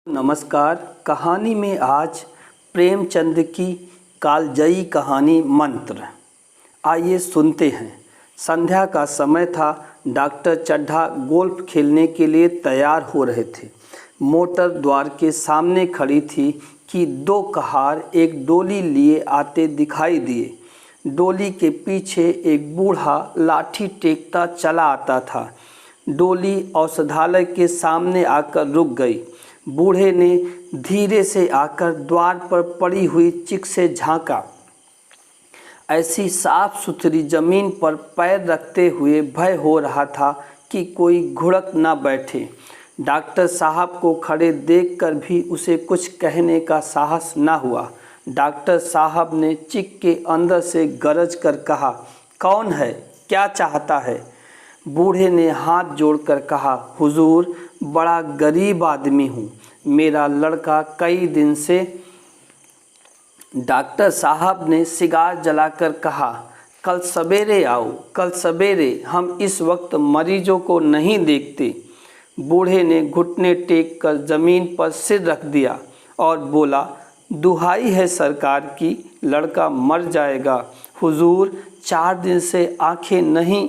नमस्कार। कहानी में आज प्रेमचंद की कालजयी कहानी मंत्र। आइए सुनते हैं। संध्या का समय था। डॉक्टर चड्ढा गोल्फ खेलने के लिए तैयार हो रहे थे। मोटर द्वार के सामने खड़ी थी कि दो कहार एक डोली लिए आते दिखाई दिए। डोली के पीछे एक बूढ़ा लाठी टेकता चला आता था। डोली औषधालय के सामने आकर रुक गई। बूढ़े ने धीरे से आकर द्वार पर पड़ी हुई चिक से झांका। ऐसी साफ सुथरी जमीन पर पैर रखते हुए भय हो रहा था कि कोई घुड़क न बैठे। डॉक्टर साहब को खड़े देखकर भी उसे कुछ कहने का साहस न हुआ। डॉक्टर साहब ने चिक के अंदर से गरज कर कहा, कौन है, क्या चाहता है? बूढ़े ने हाथ जोड़कर कहा, हुजूर, बड़ा गरीब आदमी हूँ, मेरा लड़का कई दिन से। डॉक्टर साहब ने सिगार जलाकर कहा, कल सवेरे आओ, कल सवेरे, हम इस वक्त मरीजों को नहीं देखते। बूढ़े ने घुटने टेक कर ज़मीन पर सिर रख दिया और बोला, दुहाई है सरकार की, लड़का मर जाएगा। हुजूर, 4 दिन से आंखें नहीं।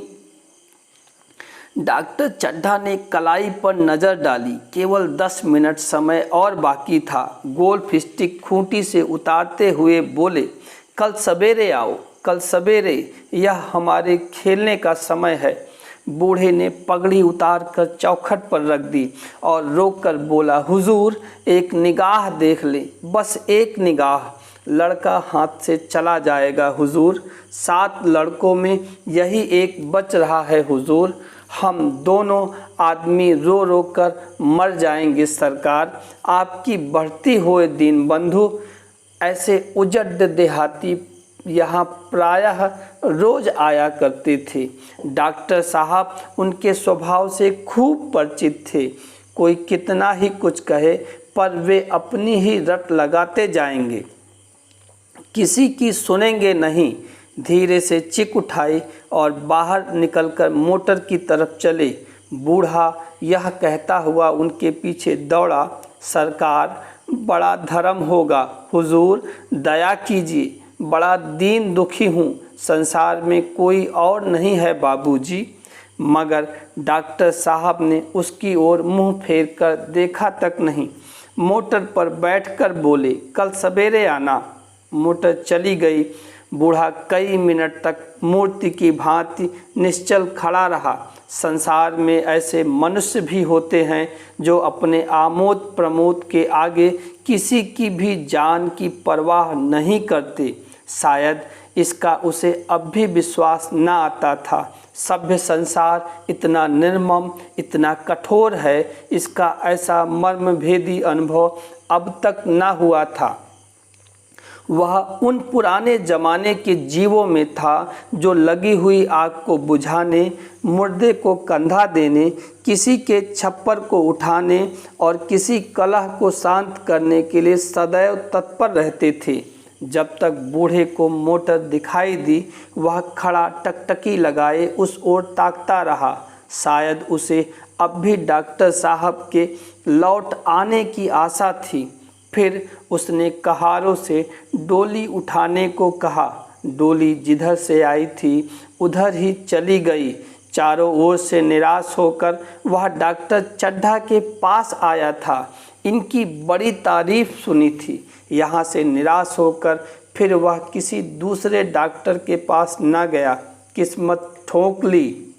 डॉक्टर चड्ढा ने कलाई पर नज़र डाली। केवल 10 मिनट समय और बाकी था। गोल्फ स्टिक खूंटी से उतारते हुए बोले, कल सवेरे आओ, कल सवेरे, यह हमारे खेलने का समय है। बूढ़े ने पगड़ी उतार कर चौखट पर रख दी और रोक कर बोला, हुजूर, एक निगाह देख ले, बस एक निगाह। लड़का हाथ से चला जाएगा हुजूर। 7 लड़कों में यही एक बच रहा है हुजूर। हम दोनों आदमी रो रो कर मर जाएंगे सरकार। आपकी बढ़ती हुए दीन बंधु। ऐसे उजड़ देहाती यहाँ प्रायः रोज आया करते थे। डॉक्टर साहब उनके स्वभाव से खूब परिचित थे। कोई कितना ही कुछ कहे, पर वे अपनी ही रट लगाते जाएंगे, किसी की सुनेंगे नहीं। धीरे से चिक उठाई और बाहर निकलकर मोटर की तरफ चले। बूढ़ा यह कहता हुआ उनके पीछे दौड़ा, सरकार, बड़ा धर्म होगा हुजूर, दया कीजिए, बड़ा दीन दुखी हूँ, संसार में कोई और नहीं है बाबूजी। मगर डॉक्टर साहब ने उसकी ओर मुंह फेर कर देखा तक नहीं। मोटर पर बैठकर बोले, कल सवेरे आना। मोटर चली गई। बूढ़ा कई मिनट तक मूर्ति की भांति निश्चल खड़ा रहा। संसार में ऐसे मनुष्य भी होते हैं जो अपने आमोद प्रमोद के आगे किसी की भी जान की परवाह नहीं करते। शायद इसका उसे अब भी विश्वास न आता था। सभ्य संसार इतना निर्मम, इतना कठोर है, इसका ऐसा मर्मभेदी अनुभव अब तक न हुआ था। वह उन पुराने जमाने के जीवों में था जो लगी हुई आग को बुझाने, मुर्दे को कंधा देने, किसी के छप्पर को उठाने और किसी कलह को शांत करने के लिए सदैव तत्पर रहते थे। जब तक बूढ़े को मोटर दिखाई दी, वह खड़ा टकटकी लगाए उस ओर ताकता रहा। शायद उसे अब भी डॉक्टर साहब के लौट आने की आशा थी। फिर उसने कहारों से डोली उठाने को कहा। डोली जिधर से आई थी उधर ही चली गई। चारों ओर से निराश होकर वह डॉक्टर चड्ढा के पास आया था। इनकी बड़ी तारीफ सुनी थी। यहाँ से निराश होकर फिर वह किसी दूसरे डॉक्टर के पास न गया। किस्मत ठोक ली।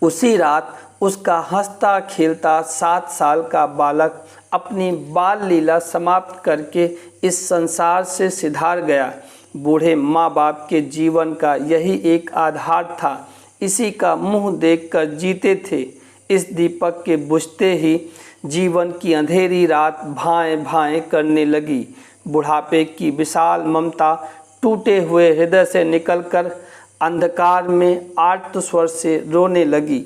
उसी रात उसका हंसता खेलता 7 साल का बालक अपनी बाल लीला समाप्त करके इस संसार से सिधार गया। बूढ़े माँ बाप के जीवन का यही एक आधार था। इसी का मुंह देखकर जीते थे। इस दीपक के बुझते ही जीवन की अंधेरी रात भाएं भाएं करने लगी। बुढ़ापे की विशाल ममता टूटे हुए हृदय से निकलकर अंधकार में आर्त स्वर से रोने लगी।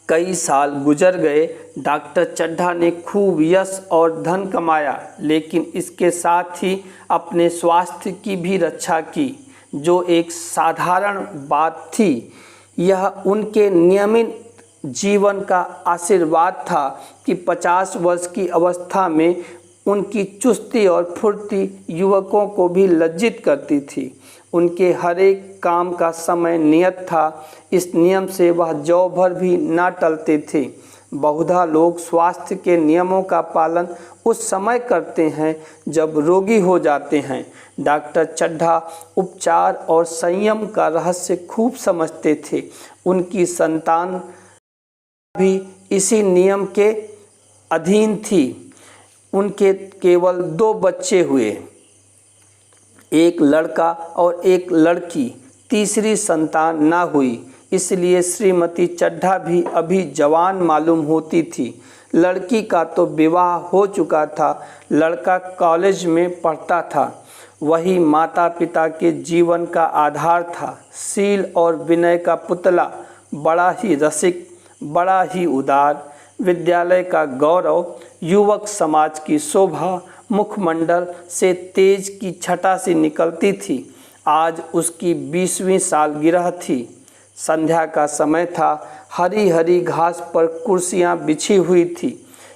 कई साल गुजर गए। डॉक्टर चड्ढा ने खूब यश और धन कमाया, लेकिन इसके साथ ही अपने स्वास्थ्य की भी रक्षा की, जो एक साधारण बात थी। यह उनके नियमित जीवन का आशीर्वाद था कि 50 वर्ष की अवस्था में उनकी चुस्ती और फुर्ती युवकों को भी लज्जित करती थी। उनके हर एक काम का समय नियत था। इस नियम से वह जौ भर भी ना टलते थे। बहुधा लोग स्वास्थ्य के नियमों का पालन उस समय करते हैं जब रोगी हो जाते हैं। डॉक्टर चड्ढा उपचार और संयम का रहस्य खूब समझते थे। उनकी संतान भी इसी नियम के अधीन थी। उनके केवल 2 बच्चे हुए, एक लड़का और एक लड़की। तीसरी संतान ना हुई, इसलिए श्रीमती चड्ढा भी अभी जवान मालूम होती थी। लड़की का तो विवाह हो चुका था, लड़का कॉलेज में पढ़ता था। वही माता पिता के जीवन का आधार था। शील और विनय का पुतला, बड़ा ही रसिक, बड़ा ही उदार, विद्यालय का गौरव, युवक समाज की शोभा, मुखमंडल से तेज की छटा सी निकलती थी। आज उसकी 20वीं सालगिरह थी। संध्या का समय था। हरी हरी घास पर कुर्सियां बिछी हुई थी।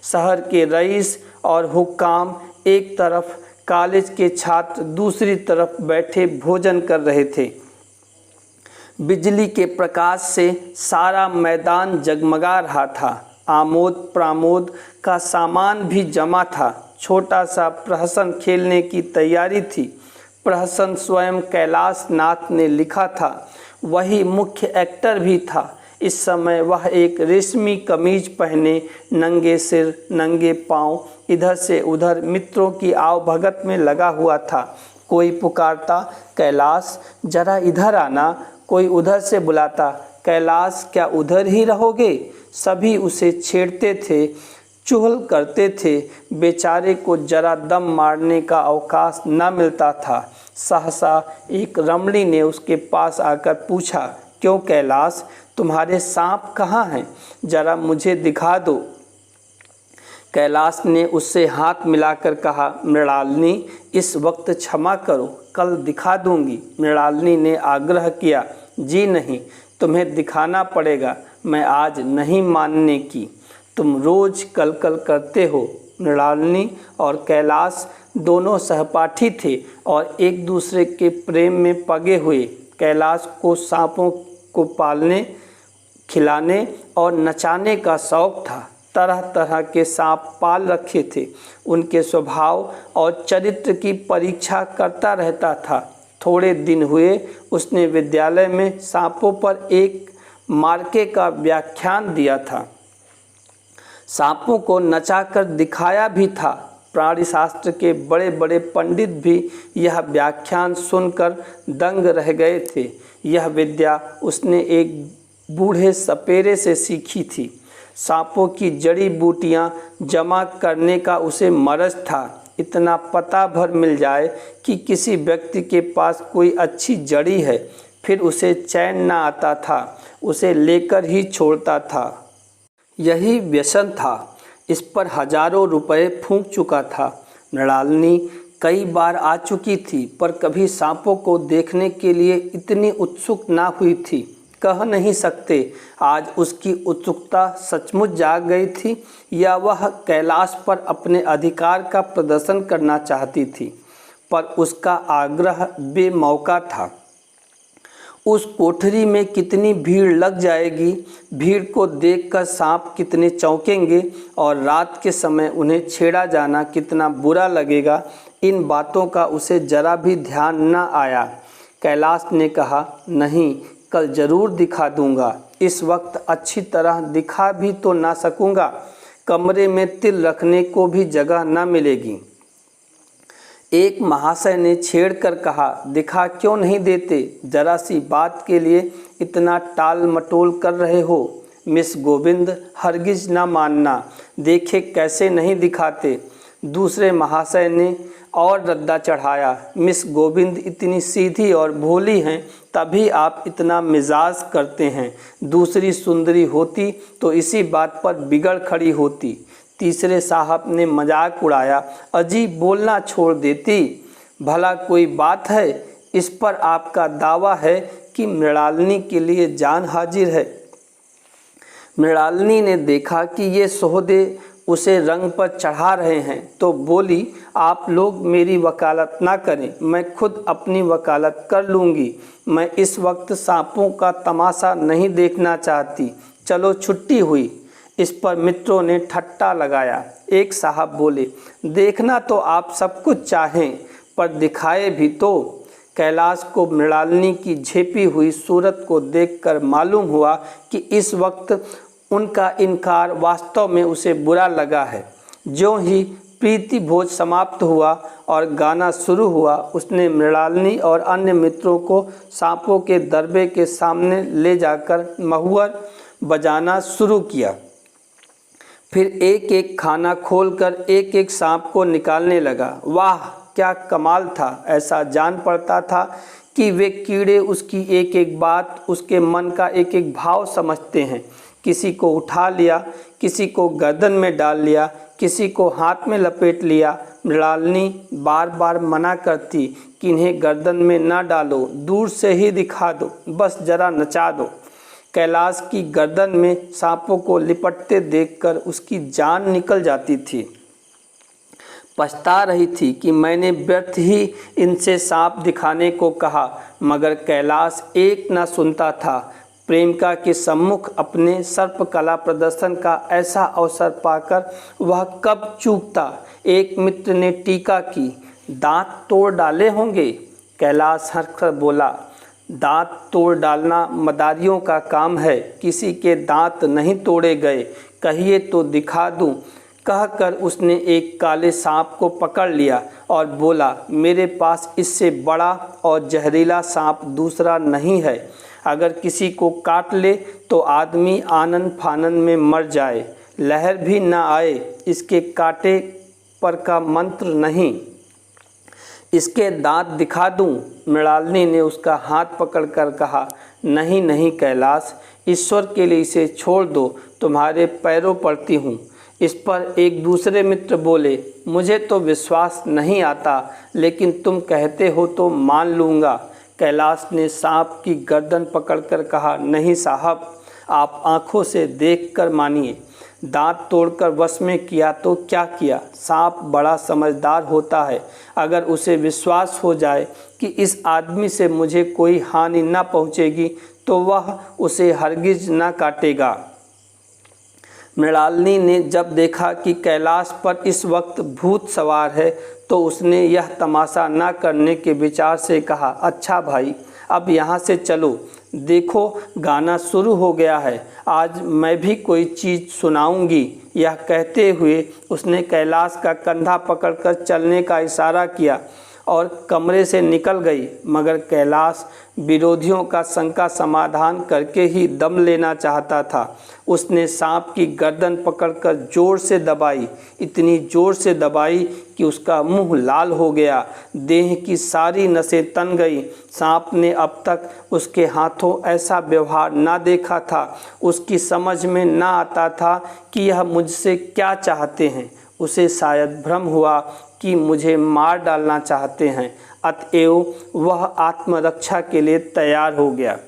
शहर के रईस और हुक्काम एक तरफ, कॉलेज के छात्र दूसरी तरफ बैठे भोजन कर रहे थे। बिजली के प्रकाश से सारा मैदान जगमगा रहा था। आमोद प्रमोद का सामान भी जमा था। छोटा सा प्रहसन खेलने की तैयारी थी। प्रहसन स्वयं कैलाश नाथ ने लिखा था। वही मुख्य एक्टर भी था। इस समय वह एक रेशमी कमीज पहने, नंगे सिर नंगे पांव, इधर से उधर मित्रों की आवभगत में लगा हुआ था। कोई पुकारता, कैलाश जरा इधर आना। कोई उधर से बुलाता, कैलाश क्या उधर ही रहोगे। सभी उसे छेड़ते थे, चुगल करते थे। बेचारे को जरा दम मारने का अवकाश न मिलता था। सहसा एक रमणी ने उसके पास आकर पूछा, क्यों कैलाश, तुम्हारे सांप कहाँ हैं, जरा मुझे दिखा दो। कैलाश ने उससे हाथ मिलाकर कहा, मृणालिनी इस वक्त क्षमा करो, कल दिखा दूंगी। मृणालिनी ने आग्रह किया, जी नहीं, तुम्हें दिखाना पड़ेगा, मैं आज नहीं मानने की। तुम रोज कल कल करते हो। मृणालिनी और कैलाश दोनों सहपाठी थे और एक दूसरे के प्रेम में पगे हुए। कैलाश को सांपों को पालने, खिलाने और नचाने का शौक था। तरह तरह के सांप पाल रखे थे। उनके स्वभाव और चरित्र की परीक्षा करता रहता था। थोड़े दिन हुए उसने विद्यालय में सांपों पर एक मार्के का व्याख्यान दिया था। सांपों को नचाकर दिखाया भी था। प्राणिशास्त्र के बड़े बड़े पंडित भी यह व्याख्यान सुनकर दंग रह गए थे। यह विद्या उसने एक बूढ़े सपेरे से सीखी थी। सांपों की जड़ी बूटियाँ जमा करने का उसे मरज था। इतना पता भर मिल जाए कि किसी व्यक्ति के पास कोई अच्छी जड़ी है, फिर उसे चैन न आता था, उसे लेकर ही छोड़ता था। यही व्यसन था। इस पर हजारों रुपए फूंक चुका था। मृणालिनी कई बार आ चुकी थी, पर कभी सांपों को देखने के लिए इतनी उत्सुक ना हुई थी। कह नहीं सकते आज उसकी उत्सुकता सचमुच जाग गई थी या वह कैलाश पर अपने अधिकार का प्रदर्शन करना चाहती थी, पर उसका आग्रह बेमौका था। उस कोठरी में कितनी भीड़ लग जाएगी, भीड़ को देखकर सांप कितने चौंकेंगे और रात के समय उन्हें छेड़ा जाना कितना बुरा लगेगा, इन बातों का उसे जरा भी ध्यान न आया। कैलाश ने कहा, नहीं, कल जरूर दिखा दूंगा। इस वक्त अच्छी तरह दिखा भी तो ना सकूंगा, कमरे में तिल रखने को भी जगह न मिलेगी। एक महाशय ने छेड़कर कहा, दिखा क्यों नहीं देते, जरा सी बात के लिए इतना टाल मटोल कर रहे हो। मिस गोविंद हरगिज ना मानना, देखे कैसे नहीं दिखाते। दूसरे महाशय ने और रद्दा चढ़ाया, मिस गोविंद इतनी सीधी और भोली हैं, तभी आप इतना मिजाज करते हैं। दूसरी सुंदरी होती तो इसी बात पर बिगड़ खड़ी होती। तीसरे साहब ने मजाक उड़ाया, अजी बोलना छोड़ देती, भला कोई बात है। इस पर आपका दावा है कि मृणालिनी के लिए जान हाजिर है। मृणालिनी ने देखा कि ये सोहदे उसे रंग पर चढ़ा रहे हैं तो बोली, आप लोग मेरी वकालत ना करें, मैं खुद अपनी वकालत कर लूँगी। मैं इस वक्त सांपों का तमाशा नहीं देखना चाहती, चलो छुट्टी हुई। इस पर मित्रों ने ठट्टा लगाया। एक साहब बोले, देखना तो आप सब कुछ चाहें पर दिखाए भी तो। कैलाश को मृणालिनी की झेपी हुई सूरत को देखकर मालूम हुआ कि इस वक्त उनका इनकार वास्तव में उसे बुरा लगा है। ज्यों ही प्रीति भोज समाप्त हुआ और गाना शुरू हुआ, उसने मृणालिनी और अन्य मित्रों को सांपों के दरबे के सामने ले जाकर महुअर बजाना शुरू किया। फिर एक एक खाना खोलकर एक एक सांप को निकालने लगा। वाह, क्या कमाल था! ऐसा जान पड़ता था कि वे कीड़े उसकी एक एक बात, उसके मन का एक एक भाव समझते हैं। किसी को उठा लिया, किसी को गर्दन में डाल लिया, किसी को हाथ में लपेट लिया। मृणालिनी बार बार मना करती कि इन्हें गर्दन में ना डालो, दूर से ही दिखा दो, बस जरा नचा दो। कैलाश की गर्दन में सांपों को लिपटते देखकर उसकी जान निकल जाती थी। पछता रही थी कि मैंने व्यर्थ ही इनसे सांप दिखाने को कहा, मगर कैलाश एक न सुनता था। प्रेमिका के सम्मुख अपने सर्पकला प्रदर्शन का ऐसा अवसर पाकर वह कब चूकता। एक मित्र ने टीका की, दांत तोड़ डाले होंगे। कैलाश हंसकर बोला, दांत तोड़ डालना मदारियों का काम है, किसी के दांत नहीं तोड़े गए, कहिए तो दिखा दूं। कहकर उसने एक काले सांप को पकड़ लिया और बोला, मेरे पास इससे बड़ा और जहरीला सांप दूसरा नहीं है। अगर किसी को काट ले तो आदमी आनन फानन में मर जाए, लहर भी ना आए। इसके काटे पर का मंत्र नहीं, इसके दांत दिखा दूं। मृणालिनी ने उसका हाथ पकड़कर कहा, नहीं नहीं कैलाश, ईश्वर के लिए इसे छोड़ दो, तुम्हारे पैरों पड़ती हूँ। इस पर एक दूसरे मित्र बोले, मुझे तो विश्वास नहीं आता, लेकिन तुम कहते हो तो मान लूँगा। कैलाश ने सांप की गर्दन पकड़कर कहा, नहीं साहब, आप आँखों से देखकर मानिए। दांत तोड़कर वश में किया तो क्या किया, सांप बड़ा समझदार होता है। अगर उसे विश्वास हो जाए कि इस आदमी से मुझे कोई हानि न पहुँचेगी तो वह उसे हरगिज न काटेगा। मृणालिनी ने जब देखा कि कैलाश पर इस वक्त भूत सवार है तो उसने यह तमाशा न करने के विचार से कहा, अच्छा भाई, अब यहाँ से चलो, देखो गाना शुरू हो गया है, आज मैं भी कोई चीज़ सुनाऊंगी। यह कहते हुए उसने कैलाश का कंधा पकड़कर चलने का इशारा किया और कमरे से निकल गई। मगर कैलाश विरोधियों का शंका समाधान करके ही दम लेना चाहता था। उसने सांप की गर्दन पकड़कर जोर से दबाई, इतनी जोर से दबाई कि उसका मुंह लाल हो गया, देह की सारी नसें तन गई। सांप ने अब तक उसके हाथों ऐसा व्यवहार ना देखा था। उसकी समझ में ना आता था कि यह मुझसे क्या चाहते हैं। उसे शायद भ्रम हुआ कि मुझे मार डालना चाहते हैं, अतएव वह आत्मरक्षा के लिए तैयार हो गया।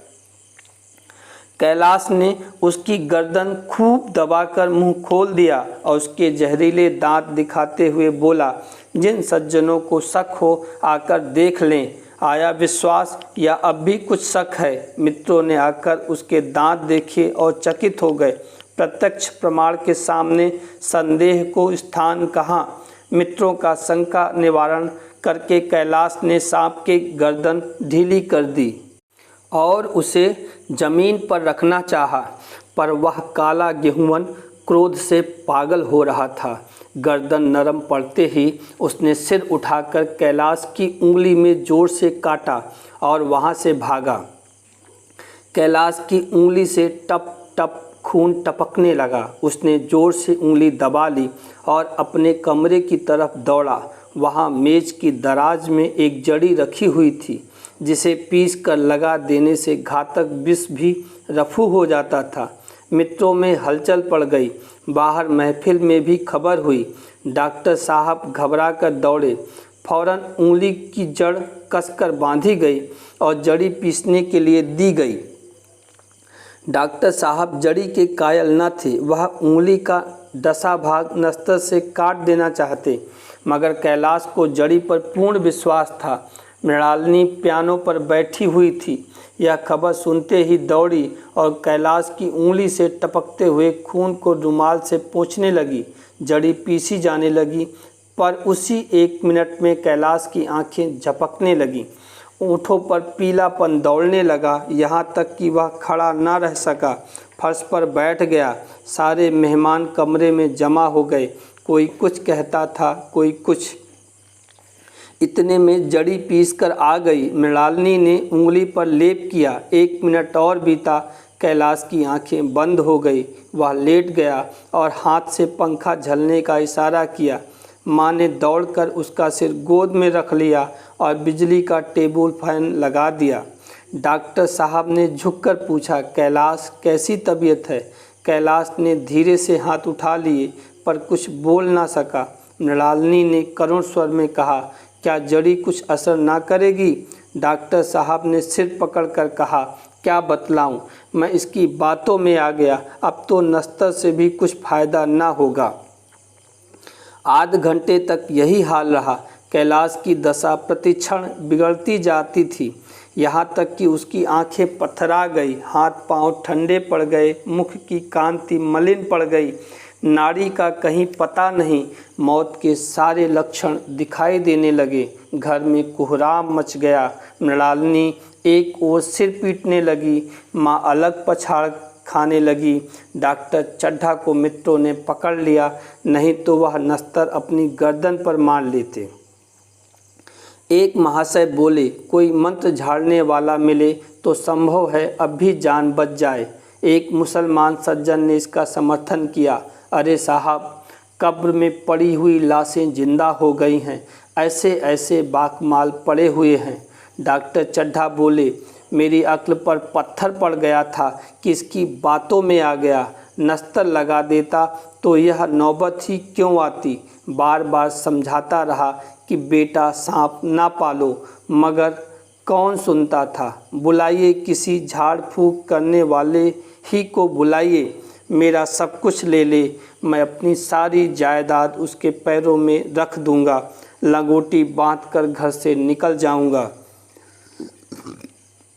कैलाश ने उसकी गर्दन खूब दबाकर मुंह खोल दिया और उसके जहरीले दांत दिखाते हुए बोला, जिन सज्जनों को शक हो आकर देख लें, आया विश्वास या अब भी कुछ शक है। मित्रों ने आकर उसके दांत देखे और चकित हो गए। प्रत्यक्ष प्रमाण के सामने संदेह को स्थान कहाँ। मित्रों का शंका निवारण करके कैलाश ने सांप की गर्दन ढीली कर दी और उसे जमीन पर रखना चाहा, पर वह काला गेहूँवन क्रोध से पागल हो रहा था। गर्दन नरम पड़ते ही उसने सिर उठाकर कैलाश की उंगली में जोर से काटा और वहाँ से भागा। कैलाश की उंगली से टप टप खून टपकने लगा। उसने जोर से उंगली दबा ली और अपने कमरे की तरफ दौड़ा। वहाँ मेज की दराज में एक जड़ी रखी हुई थी, जिसे पीस कर लगा देने से घातक विष भी रफू हो जाता था। मित्रों में हलचल पड़ गई। बाहर महफिल में भी खबर हुई। डॉक्टर साहब घबरा कर दौड़े। फौरन उंगली की जड़ कसकर बांधी गई और जड़ी पीसने के लिए दी गई। डॉक्टर साहब जड़ी के कायल न थे। वह उंगली का दशा भाग नस्तर से काट देना चाहते, मगर कैलाश को जड़ी पर पूर्ण विश्वास था। मृणालिनी पियानो पर बैठी हुई थी। यह खबर सुनते ही दौड़ी और कैलाश की उंगली से टपकते हुए खून को रुमाल से पोंछने लगी। जड़ी पीसी जाने लगी, पर उसी 1 मिनट में कैलाश की आंखें झपकने लगीं। ओंठों पर पीलापन दौड़ने लगा, यहाँ तक कि वह खड़ा न रह सका, फर्श पर बैठ गया। सारे मेहमान कमरे में जमा हो गए। कोई कुछ कहता था, कोई कुछ। इतने में जड़ी पीसकर आ गई। मृणालिनी ने उंगली पर लेप किया। 1 मिनट और बीता। कैलाश की आंखें बंद हो गई। वह लेट गया और हाथ से पंखा झलने का इशारा किया। माँ ने दौड़कर उसका सिर गोद में रख लिया और बिजली का टेबल फैन लगा दिया। डॉक्टर साहब ने झुककर पूछा, कैलाश कैसी तबीयत है? कैलाश ने धीरे से हाथ उठा लिए, पर कुछ बोल ना सका। मृणालिनी ने करुण स्वर में कहा, क्या जड़ी कुछ असर ना करेगी? डॉक्टर साहब ने सिर पकड़कर कहा, क्या बतलाऊं? मैं इसकी बातों में आ गया। अब तो नस्तर से भी कुछ फायदा ना होगा। आध घंटे तक यही हाल रहा। कैलाश की दशा प्रतिक्षण बिगड़ती जाती थी, यहाँ तक कि उसकी आंखें पथरा गई, हाथ पांव ठंडे पड़ गए, मुख की कांति मलिन पड़ गई। नाड़ी का कहीं पता नहीं। मौत के सारे लक्षण दिखाई देने लगे। घर में कोहराम मच गया। मृणालिनी एक ओर सिर पीटने लगी, माँ अलग पछाड़ खाने लगी। डॉक्टर चड्ढा को मित्रों ने पकड़ लिया, नहीं तो वह नस्तर अपनी गर्दन पर मार लेते। एक महाशय बोले, कोई मंत्र झाड़ने वाला मिले तो संभव है अब भी जान बच जाए। एक मुसलमान सज्जन ने इसका समर्थन किया। अरे साहब, कब्र में पड़ी हुई लाशें जिंदा हो गई हैं, ऐसे ऐसे बाकमाल पड़े हुए हैं। डॉक्टर चड्ढा बोले, मेरी अक्ल पर पत्थर पड़ गया था कि इसकी बातों में आ गया। नस्तर लगा देता तो यह नौबत ही क्यों आती। बार बार समझाता रहा कि बेटा सांप ना पालो, मगर कौन सुनता था। बुलाइए, किसी झाड़ फूंक करने वाले ही को बुलाइए, मेरा सब कुछ ले ले, मैं अपनी सारी जायदाद उसके पैरों में रख दूंगा, लंगोटी बांधकर घर से निकल जाऊंगा।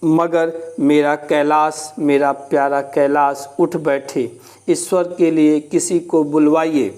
मगर मेरा कैलाश, मेरा प्यारा कैलाश उठ बैठे। ईश्वर के लिए किसी को बुलवाइए।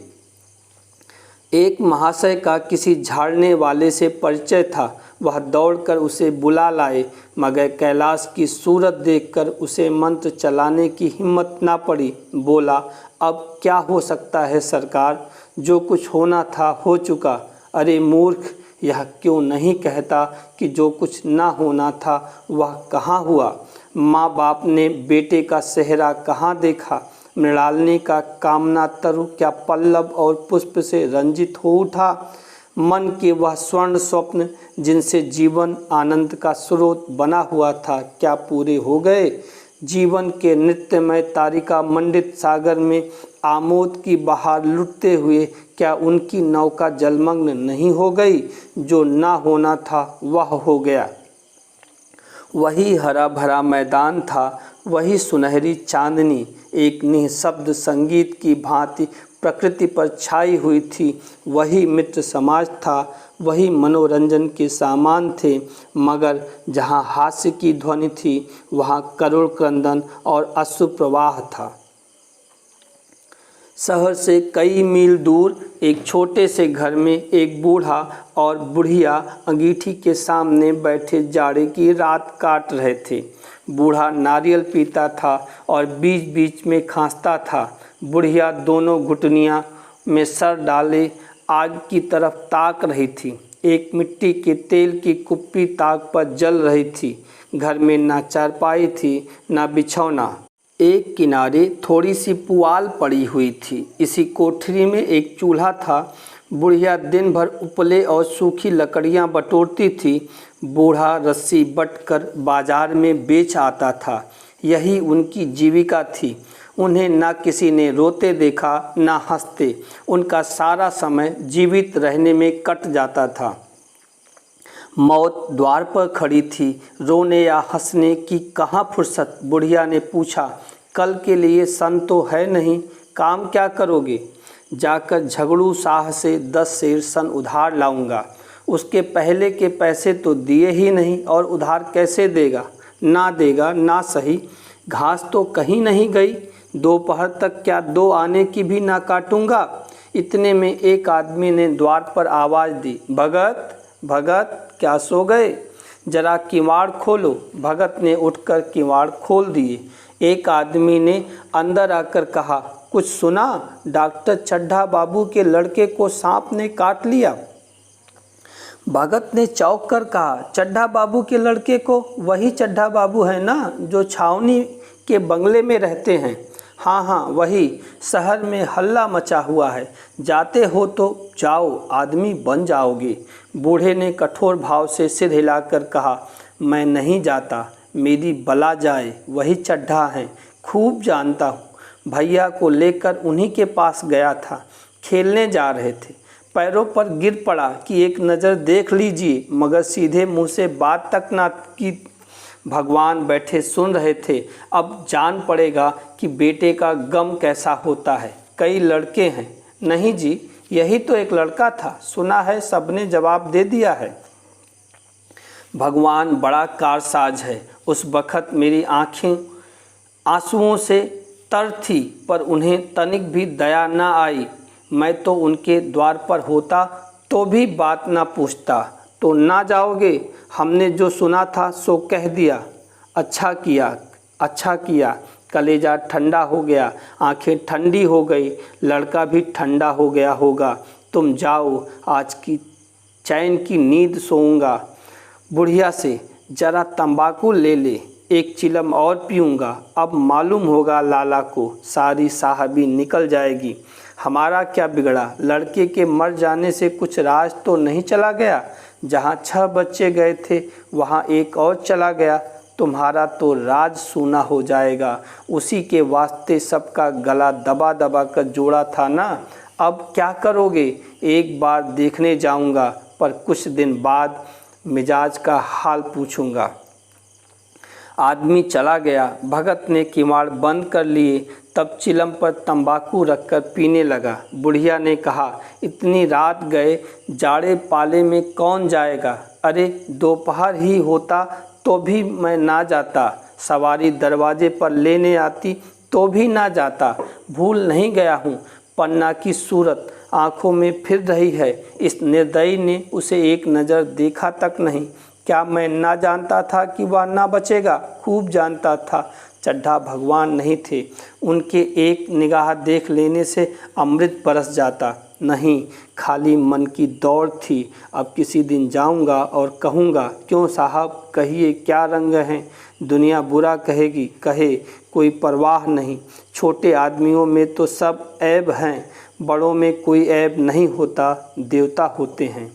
एक महाशय का किसी झाड़ने वाले से परिचय था। वह दौड़कर उसे बुला लाए, मगर कैलाश की सूरत देखकर उसे मंत्र चलाने की हिम्मत ना पड़ी। बोला, अब क्या हो सकता है सरकार, जो कुछ होना था हो चुका। अरे मूर्ख, यह क्यों नहीं कहता कि जो कुछ ना होना था वह कहाँ हुआ? माँ बाप ने बेटे का सेहरा कहाँ देखा? मृणालिनी का कामना तरु क्या पल्लव और पुष्प से रंजित हो उठा? मन के वह स्वर्ण स्वप्न जिनसे जीवन आनंद का स्रोत बना हुआ था, क्या पूरे हो गए? जीवन के नृत्यमय तारिका मंडित सागर में आमोद की बहार लुटते हुए क्या उनकी नौका जलमग्न नहीं हो गई? जो ना होना था वह हो गया। वही हरा भरा मैदान था, वही सुनहरी चांदनी एक निःशब्द संगीत की भांति प्रकृति पर छाई हुई थी। वही मित्र समाज था, वही मनोरंजन के सामान थे, मगर जहाँ हास्य की ध्वनि थी वहाँ करुण क्रंदन और अश्रु प्रवाह था। शहर से कई मील दूर एक छोटे से घर में एक बूढ़ा और बुढ़िया अंगीठी के सामने बैठे जाड़े की रात काट रहे थे। बूढ़ा नारियल पीता था और बीच बीच में खांसता था। बुढ़िया दोनों घुटनियां में सर डाले आग की तरफ ताक रही थी। एक मिट्टी के तेल की कुप्पी ताक पर जल रही थी। घर में ना चारपाई थी, ना बिछौना। एक किनारे थोड़ी सी पुआल पड़ी हुई थी। इसी कोठरी में एक चूल्हा था। बुढ़िया दिन भर उपले और सूखी लकड़ियां बटोरती थी। बूढ़ा रस्सी बटकर बाजार में बेच आता था। यही उनकी जीविका थी। उन्हें ना किसी ने रोते देखा, ना हंसते। उनका सारा समय जीवित रहने में कट जाता था। मौत द्वार पर खड़ी थी, रोने या हंसने की कहाँ फुर्सत। बुढ़िया ने पूछा, कल के लिए सन तो है नहीं, काम क्या करोगे? जाकर झगड़ू शाह से 10 सेर सन उधार लाऊंगा। उसके पहले के पैसे तो दिए ही नहीं और उधार कैसे देगा? ना देगा ना सही। घास तो कहीं नहीं गई, दोपहर तक क्या 2 आने की भी ना काटूंगा। इतने में एक आदमी ने द्वार पर आवाज़ दी, भगत भगत क्या सो गए? जरा किवाड़ खोलो। भगत ने उठकर किवाड़ खोल दिए। एक आदमी ने अंदर आकर कहा, कुछ सुना? डॉक्टर चड्ढा बाबू के लड़के को सांप ने काट लिया। भगत ने चौंक कर कहा, चड्ढा बाबू के लड़के को? वही चड्ढा बाबू है ना जो छावनी के बंगले में रहते हैं? हाँ हाँ वही। शहर में हल्ला मचा हुआ है, जाते हो तो जाओ, आदमी बन जाओगे। बूढ़े ने कठोर भाव से सिर हिलाकर कहा, मैं नहीं जाता, मेरी बला जाए, वही चड्ढा हैं, खूब जानता हूँ। भैया को लेकर उन्हीं के पास गया था, खेलने जा रहे थे, पैरों पर गिर पड़ा कि एक नज़र देख लीजिए, मगर सीधे मुंह से बात तक ना की। भगवान बैठे सुन रहे थे। अब जान पड़ेगा कि बेटे का गम कैसा होता है। कई लड़के हैं? नहीं जी, यही तो एक लड़का था, सुना है सबने जवाब दे दिया है। भगवान बड़ा कारसाज है। उस वक़्त मेरी आँखें आंसुओं से तर थी, पर उन्हें तनिक भी दया न आई। मैं तो उनके द्वार पर होता तो भी बात ना पूछता। तो ना जाओगे? हमने जो सुना था सो कह दिया। अच्छा किया, अच्छा किया। कलेजा ठंडा हो गया, आंखें ठंडी हो गई, लड़का भी ठंडा हो गया होगा। तुम जाओ, आज की चैन की नींद सोऊंगा। बुढ़िया से जरा तंबाकू ले ले, एक चिलम और पीऊँगा। अब मालूम होगा लाला को, सारी साहबी निकल जाएगी। हमारा क्या बिगड़ा? लड़के के मर जाने से कुछ राज तो नहीं चला गया? जहाँ 6 बच्चे गए थे वहाँ एक और चला गया। तुम्हारा तो राज सूना हो जाएगा। उसी के वास्ते सबका गला दबा दबा कर जोड़ा था ना। अब क्या करोगे? एक बार देखने जाऊँगा, पर कुछ दिन बाद मिजाज का हाल पूछूँगा। आदमी चला गया। भगत ने किवाड़ बंद कर लिए, तब चिलम पर तंबाकू रखकर पीने लगा। बुढ़िया ने कहा, इतनी रात गए, जाड़े पाले में कौन जाएगा? अरे दोपहर ही होता तो भी मैं ना जाता, सवारी दरवाजे पर लेने आती तो भी ना जाता। भूल नहीं गया हूँ। पन्ना की सूरत आँखों में फिर रही है। इस निर्दयी ने उसे एक नज़र देखा तक नहीं। क्या मैं ना जानता था कि वह ना बचेगा? खूब जानता था। चड्ढा भगवान नहीं थे, उनके एक निगाह देख लेने से अमृत बरस जाता। नहीं, खाली मन की दौड़ थी। अब किसी दिन जाऊंगा और कहूँगा, क्यों साहब कहिए क्या रंग हैं? दुनिया बुरा कहेगी, कहे, कोई परवाह नहीं। छोटे आदमियों में तो सब ऐब हैं, बड़ों में कोई ऐब नहीं होता, देवता होते हैं।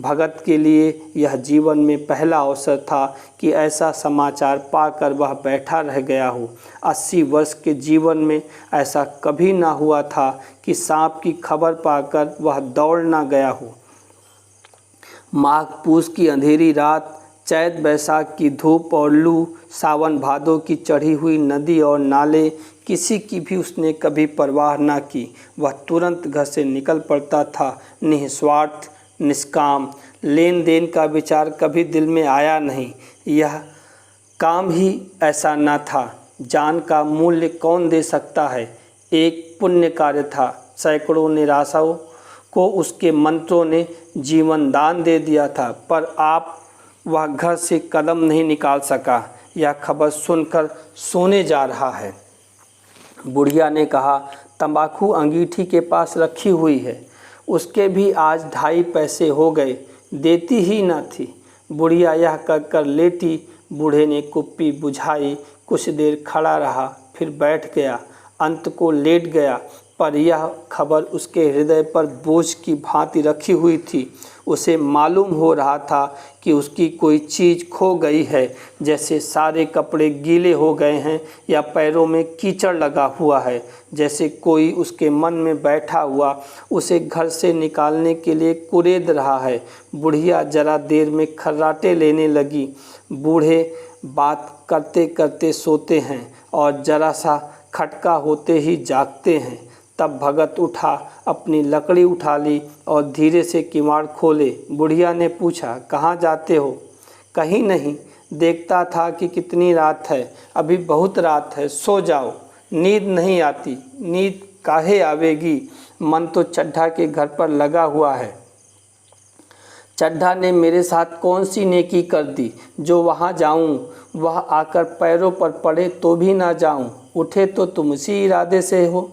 भगत के लिए यह जीवन में पहला अवसर था कि ऐसा समाचार पाकर वह बैठा रह गया हो। 80 वर्ष के जीवन में ऐसा कभी ना हुआ था कि सांप की खबर पाकर वह दौड़ ना गया हो। माघ पूस की अंधेरी रात, चैत बैसाख की धूप और लू, सावन भादों की चढ़ी हुई नदी और नाले, किसी की भी उसने कभी परवाह ना की। वह तुरंत घर से निकल पड़ता था, निस्वार्थ, निष्काम। लेन देन का विचार कभी दिल में आया नहीं। यह काम ही ऐसा न था। जान का मूल्य कौन दे सकता है? एक पुण्य कार्य था। सैकड़ों निराशाओं को उसके मंत्रों ने जीवन दान दे दिया था, पर आप वह घर से कदम नहीं निकाल सका। यह खबर सुनकर सोने जा रहा है। बुढ़िया ने कहा, तंबाकू अंगीठी के पास रखी हुई है, उसके भी आज 2.5 पैसे हो गए, देती ही न थी। बुढ़िया यह कर लेटी। बूढ़े ने कुप्पी बुझाई, कुछ देर खड़ा रहा, फिर बैठ गया, अंत को लेट गया। पर यह खबर उसके हृदय पर बोझ की भांति रखी हुई थी। उसे मालूम हो रहा था कि उसकी कोई चीज़ खो गई है, जैसे सारे कपड़े गीले हो गए हैं या पैरों में कीचड़ लगा हुआ है, जैसे कोई उसके मन में बैठा हुआ उसे घर से निकालने के लिए कुरेद रहा है। बुढ़िया जरा देर में खर्राटे लेने लगी। बूढ़े बात करते करते सोते हैं और जरा सा खटका होते ही जागते हैं। तब भगत उठा, अपनी लकड़ी उठा ली और धीरे से किवाड़ खोले। बुढ़िया ने पूछा, कहाँ जाते हो? कहीं नहीं, देखता था कि कितनी रात है, अभी बहुत रात है, सो जाओ। नींद नहीं आती। नींद काहे आवेगी, मन तो चड्ढा के घर पर लगा हुआ है। चड्ढा ने मेरे साथ कौन सी नेकी कर दी जो वहाँ जाऊँ, वह आकर पैरों पर पड़े तो भी ना जाऊँ। उठे तो तुम इसी इरादे से हो।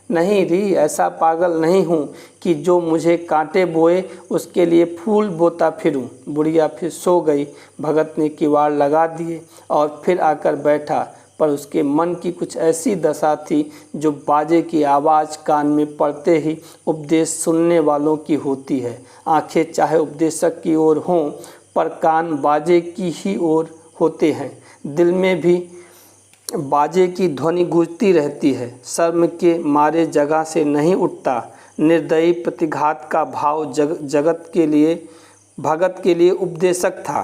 नहीं री, ऐसा पागल नहीं हूँ कि जो मुझे कांटे बोए उसके लिए फूल बोता फिरूं। बुढ़िया फिर सो गई। भगत ने किवाड़ लगा दिए और फिर आकर बैठा, पर उसके मन की कुछ ऐसी दशा थी जो बाजे की आवाज़ कान में पड़ते ही उपदेश सुनने वालों की होती है। आंखें चाहे उपदेशक की ओर हों, पर कान बाजे की ही ओर होते हैं। दिल में भी बाजे की ध्वनि गूंजती रहती है। शर्म के मारे जगह से नहीं उठता। निर्दयी प्रतिघात का भाव भगत के लिए उपदेशक था,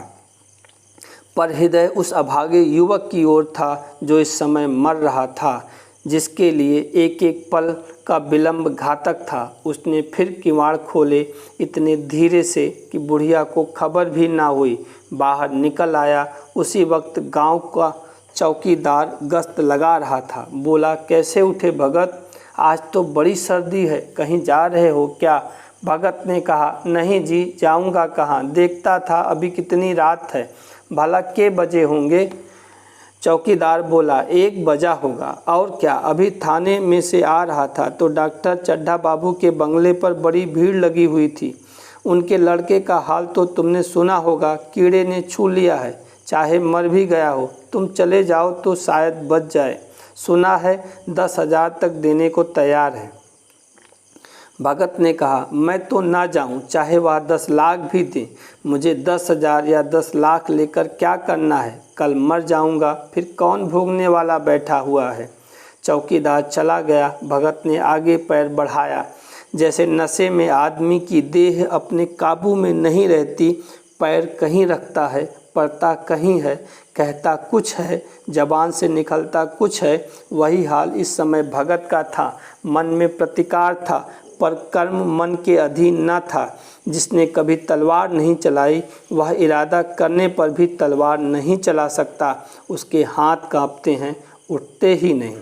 पर हृदय उस अभागे युवक की ओर था जो इस समय मर रहा था, जिसके लिए एक एक पल का विलंब घातक था। उसने फिर किवाड़ खोले इतने धीरे से कि बुढ़िया को खबर भी ना हुई। बाहर निकल आया। उसी वक्त गांव का चौकीदार गश्त लगा रहा था। बोला, कैसे उठे भगत? आज तो बड़ी सर्दी है, कहीं जा रहे हो क्या? भगत ने कहा, नहीं जी, जाऊंगा कहाँ, देखता था अभी कितनी रात है। भला के बजे होंगे? चौकीदार बोला, 1 बजा होगा। और क्या? अभी थाने में से आ रहा था तो डॉक्टर चड्ढा बाबू के बंगले पर बड़ी भीड़ लगी हुई थी। उनके लड़के का हाल तो तुमने सुना होगा, कीड़े ने छू लिया है, चाहे मर भी गया हो। तुम चले जाओ तो शायद बच जाए। सुना है 10,000 तक देने को तैयार है। भगत ने कहा, मैं तो ना जाऊं, चाहे वह 10 लाख भी दे। मुझे 10,000 या 10 लाख लेकर क्या करना है? कल मर जाऊंगा, फिर कौन भोगने वाला बैठा हुआ है? चौकीदार चला गया। भगत ने आगे पैर बढ़ाया। जैसे नशे में आदमी की देह अपने काबू में नहीं रहती, पैर कहीं रखता है, पड़ता कहीं है, कहता कुछ है, जबान से निकलता कुछ है। वही हाल इस समय भगत का था। मन में प्रतिकार था, पर कर्म मन के अधीन न था। जिसने कभी तलवार नहीं चलाई, वह इरादा करने पर भी तलवार नहीं चला सकता। उसके हाथ कांपते हैं, उठते ही नहीं।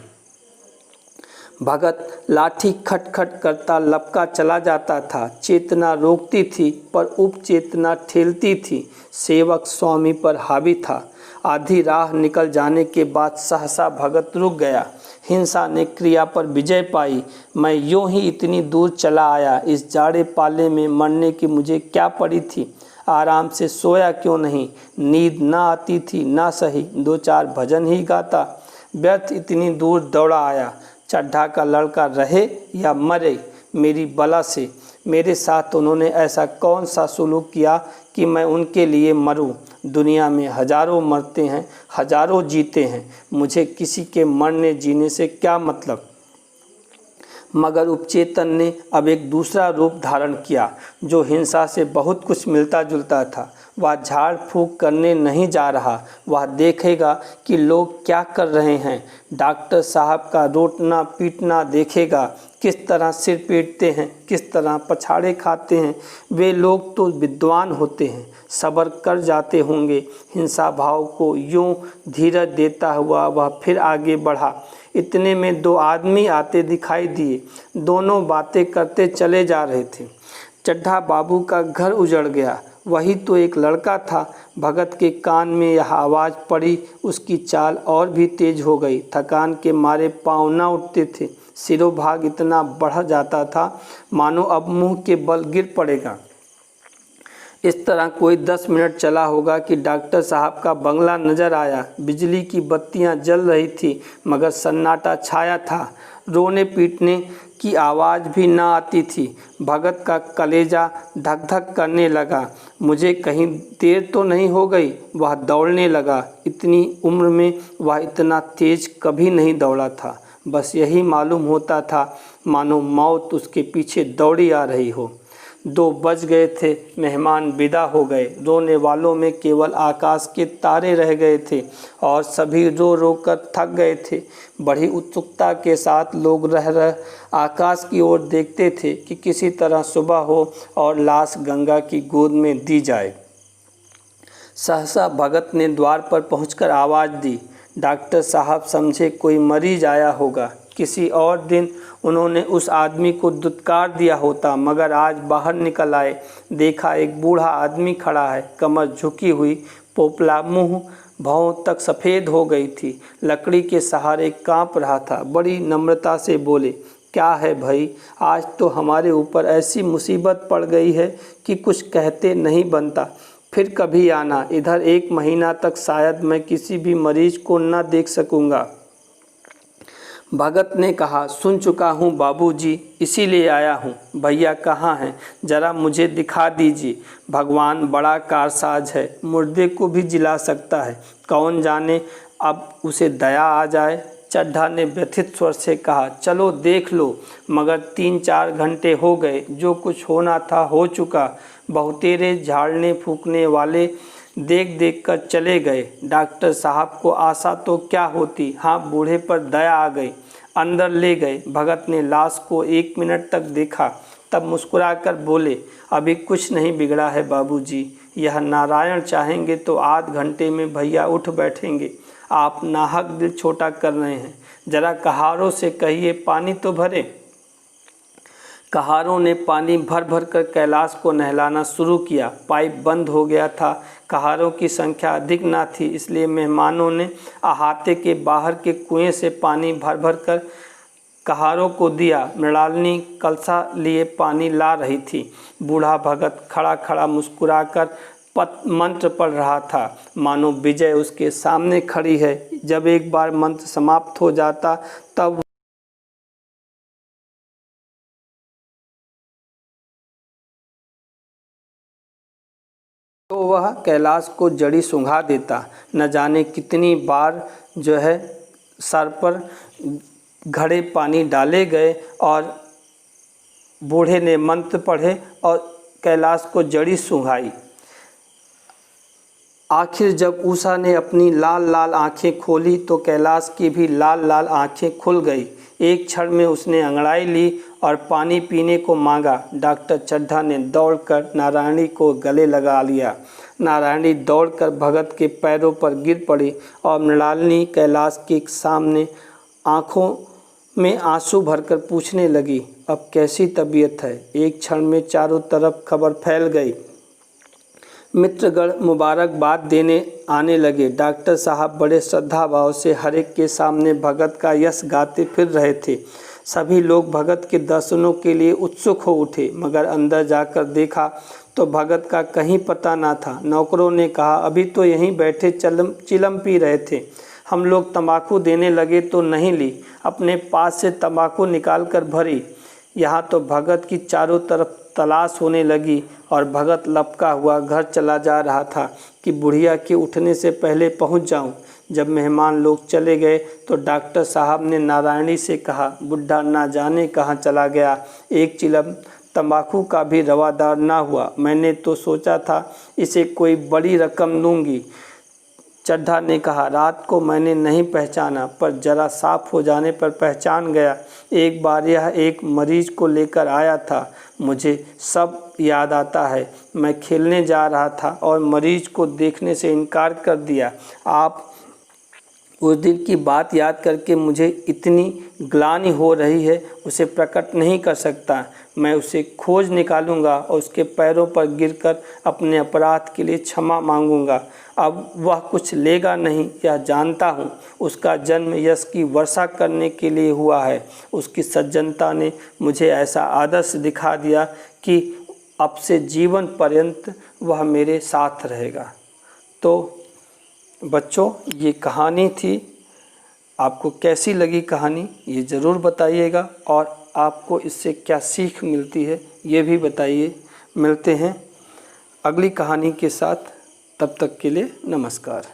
भगत लाठी खटखट करता लपका चला जाता था। चेतना रोकती थी, पर उपचेतना ठेलती थी। सेवक स्वामी पर हावी था। आधी राह निकल जाने के बाद सहसा भगत रुक गया। हिंसा ने क्रिया पर विजय पाई। मैं यूं ही इतनी दूर चला आया। इस जाड़े पाले में मरने की मुझे क्या पड़ी थी? आराम से सोया क्यों नहीं? नींद ना आती थी, ना सही 2-4 भजन ही गाता। व्यर्थ इतनी दूर दौड़ा आया। चड्ढा का लड़का रहे या मरे, मेरी बला से। मेरे साथ उन्होंने ऐसा कौन सा सुलूक किया कि मैं उनके लिए मरूं? दुनिया में हजारों मरते हैं, हजारों जीते हैं। मुझे किसी के मरने जीने से क्या मतलब? मगर उपचेतन ने अब एक दूसरा रूप धारण किया, जो हिंसा से बहुत कुछ मिलता जुलता था। वह झाड़ फूंक करने नहीं जा रहा। वह देखेगा कि लोग क्या कर रहे हैं। डॉक्टर साहब का रोटना पीटना देखेगा, किस तरह सिर पीटते हैं, किस तरह पछाड़े खाते हैं। वे लोग तो विद्वान होते हैं, सब्र कर जाते होंगे। हिंसा भाव को यूं धीरज देता हुआ वह फिर आगे बढ़ा। इतने में 2 आदमी आते दिखाई दिए। दोनों बातें करते चले जा रहे थे। चड्ढा बाबू का घर उजड़ गया। वही तो एक लड़का था। भगत के कान में यह आवाज़ पड़ी। उसकी चाल और भी तेज हो गई। थकान के मारे पाँव न उठते थे। सिरों भाग इतना बढ़ जाता था मानो अब मुंह के बल गिर पड़ेगा। इस तरह कोई 10 मिनट चला होगा कि डॉक्टर साहब का बंगला नजर आया। बिजली की बत्तियां जल रही थी, मगर सन्नाटा छाया था। रोने पीटने की आवाज़ भी न आती थी। भगत का कलेजा धक धक करने लगा। मुझे कहीं देर तो नहीं हो गई? वह दौड़ने लगा। इतनी उम्र में वह इतना तेज कभी नहीं दौड़ा था। बस यही मालूम होता था मानो मौत उसके पीछे दौड़ी आ रही हो। 2 बज गए थे। मेहमान विदा हो गए। रोने वालों में केवल आकाश के तारे रह गए थे और सभी रो रो कर थक गए थे। बड़ी उत्सुकता के साथ लोग रह आकाश की ओर देखते थे कि किसी तरह सुबह हो और लाश गंगा की गोद में दी जाए। सहसा भगत ने द्वार पर पहुंचकर आवाज़ दी, डॉक्टर साहब समझे कोई मरीज आया होगा। किसी और दिन उन्होंने उस आदमी को दुत्कार दिया होता, मगर आज बाहर निकल आए, देखा एक बूढ़ा आदमी खड़ा है, कमर झुकी हुई, पोपला मुंह भौं तक सफ़ेद हो गई थी, लकड़ी के सहारे कांप रहा था। बड़ी नम्रता से बोले, क्या है भाई, आज तो हमारे ऊपर ऐसी मुसीबत पड़ गई है कि कुछ कहते नहीं बनता। फिर कभी आना, इधर 1 महीना तक शायद मैं किसी भी मरीज को न देख सकूंगा। भगत ने कहा, सुन चुका हूँ बाबूजी, इसीलिए आया हूँ। भैया कहाँ हैं, जरा मुझे दिखा दीजिए। भगवान बड़ा कारसाज है, मुर्दे को भी जिला सकता है, कौन जाने अब उसे दया आ जाए। चड्ढा ने व्यथित स्वर से कहा, चलो देख लो, मगर 3-4 घंटे हो गए, जो कुछ होना था हो चुका। बहुतेरे झाड़ने फूकने वाले देख देख कर चले गए। डॉक्टर साहब को आशा तो क्या होती, हाँ बूढ़े पर दया आ गई। अंदर ले गए। भगत ने लाश को 1 मिनट तक देखा, तब मुस्कुराकर बोले, अभी कुछ नहीं बिगड़ा है बाबूजी, यह नारायण चाहेंगे तो आध घंटे में भैया उठ बैठेंगे। आप नाहक दिल छोटा कर रहे हैं, जरा कहारों से कहिए पानी तो भरे। कहारों ने पानी भर भर कर कैलाश को नहलाना शुरू किया। पाइप बंद हो गया था। कहारों की संख्या अधिक ना थी, इसलिए मेहमानों ने अहाते के बाहर के कुएं से पानी भर भर कर कहारों को दिया। मृणालिनी कलसा लिए पानी ला रही थी। बूढ़ा भगत खड़ा खड़ा मुस्कुराकर मंत्र पढ़ रहा था, मानो विजय उसके सामने खड़ी है। जब एक बार मंत्र समाप्त हो जाता तब तो वह कैलाश को जड़ी सूंघा देता। न जाने कितनी बार जो है सर पर घड़े पानी डाले गए और बूढ़े ने मंत्र पढ़े और कैलाश को जड़ी सूंघाई। आखिर जब उषा ने अपनी लाल लाल आंखें खोली तो कैलाश की भी लाल लाल आंखें खुल गई। एक क्षण में उसने अंगड़ाई ली और पानी पीने को मांगा। डॉक्टर चड्ढा ने दौड़कर नारायणी को गले लगा लिया। नारायणी दौड़कर भगत के पैरों पर गिर पड़ी और मृणालिनी कैलाश के सामने आंखों में आंसू भरकर पूछने लगी, अब कैसी तबीयत है। एक क्षण में चारों तरफ खबर फैल गई। मित्रगण मुबारकबाद देने आने लगे। डॉक्टर साहब बड़े श्रद्धा भाव से हर एक के सामने भगत का यश गाते फिर रहे थे। सभी लोग भगत के दर्शनों के लिए उत्सुक हो उठे, मगर अंदर जाकर देखा तो भगत का कहीं पता ना था। नौकरों ने कहा, अभी तो यहीं बैठे चिलम पी रहे थे, हम लोग तंबाकू देने लगे तो नहीं ली, अपने पास से तंबाकू निकाल कर भरी। यहाँ तो भगत की चारों तरफ तलाश होने लगी और भगत लपका हुआ घर चला जा रहा था कि बुढ़िया के उठने से पहले पहुँच जाऊँ। जब मेहमान लोग चले गए तो डॉक्टर साहब ने नारायणी से कहा, बुढ़ा ना जाने कहाँ चला गया, एक चिलम तंबाकू का भी रवादार ना हुआ। मैंने तो सोचा था इसे कोई बड़ी रकम दूंगी। चड्ढा ने कहा, रात को मैंने नहीं पहचाना, पर जरा साफ हो जाने पर पहचान गया। एक बार यह एक मरीज को लेकर आया था, मुझे सब याद आता है। मैं खेलने जा रहा था और मरीज को देखने से इनकार कर दिया। आप उस दिन की बात याद करके मुझे इतनी ग्लानि हो रही है, उसे प्रकट नहीं कर सकता। मैं उसे खोज निकालूंगा और उसके पैरों पर गिरकर अपने अपराध के लिए क्षमा मांगूंगा। अब वह कुछ लेगा नहीं, यह जानता हूँ। उसका जन्म यश की वर्षा करने के लिए हुआ है। उसकी सज्जनता ने मुझे ऐसा आदर्श दिखा दिया कि अब से जीवन पर्यंत वह मेरे साथ रहेगा। तो बच्चों, ये कहानी थी। आपको कैसी लगी कहानी ये ज़रूर बताइएगा, और आपको इससे क्या सीख मिलती है ये भी बताइए। मिलते हैं अगली कहानी के साथ, तब तक के लिए नमस्कार।